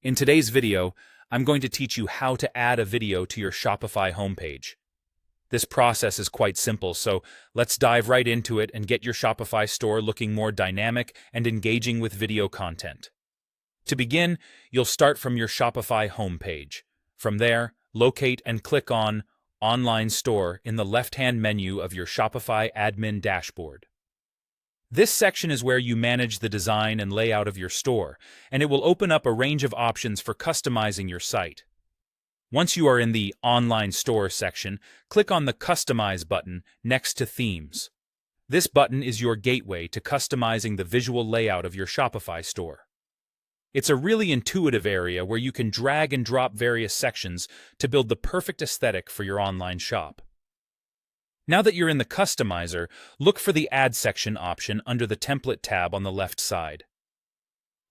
In today's video, I'm going to teach you how to add a video to your Shopify homepage. This process is quite simple, so let's dive right into it and get your Shopify store looking more dynamic and engaging with video content. To begin, you'll start from your Shopify homepage. From there, locate and click on Online Store in the left-hand menu of your Shopify admin dashboard. This section is where you manage the design and layout of your store, and it will open up a range of options for customizing your site. Once you are in the Online Store section, click on the Customize button next to Themes. This button is your gateway to customizing the visual layout of your Shopify store. It's a really intuitive area where you can drag and drop various sections to build the perfect aesthetic for your online shop. Now that you're in the Customizer, look for the Add Section option under the Template tab on the left side.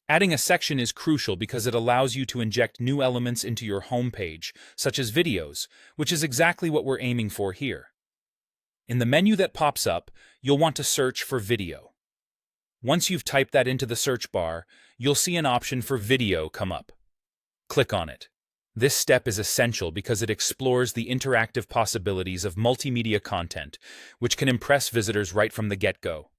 Adding a section is crucial because it allows you to inject new elements into your homepage, such as videos, which is exactly what we're aiming for here. In the menu that pops up, you'll want to search for video. Once you've typed that into the search bar, you'll see an option for video come up. Click on it. This step is essential because it explores the interactive possibilities of multimedia content, which can impress visitors right from the get-go.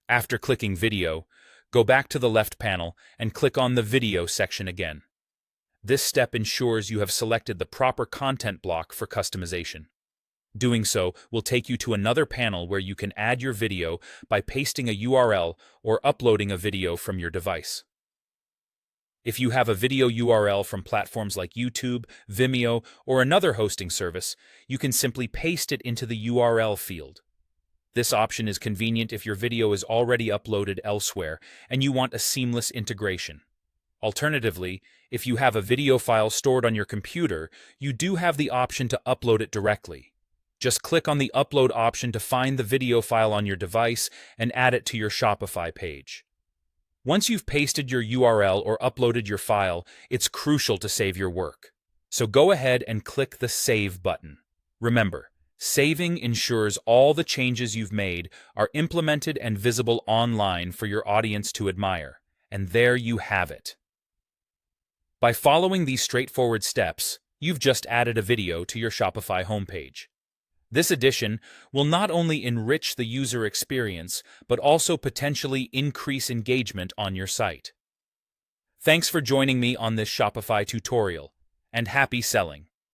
After clicking Video, go back to the left panel and click on the Video section again. This step ensures you have selected the proper content block for customization. Doing so will take you to another panel where you can add your video by pasting a URL or uploading a video from your device. If you have a video URL from platforms like YouTube, Vimeo, or another hosting service, you can simply paste it into the URL field. This option is convenient if your video is already uploaded elsewhere and you want a seamless integration. Alternatively, if you have a video file stored on your computer, you do have the option to upload it directly. Just click on the Upload option to find the video file on your device and add it to your Shopify page. Once you've pasted your URL or uploaded your file, it's crucial to save your work. So go ahead and click the Save button. Remember, saving ensures all the changes you've made are implemented and visible online for your audience to admire. And there you have it. By following these straightforward steps, you've just added a video to your Shopify homepage. This addition will not only enrich the user experience, but also potentially increase engagement on your site. Thanks for joining me on this Shopify tutorial, and happy selling!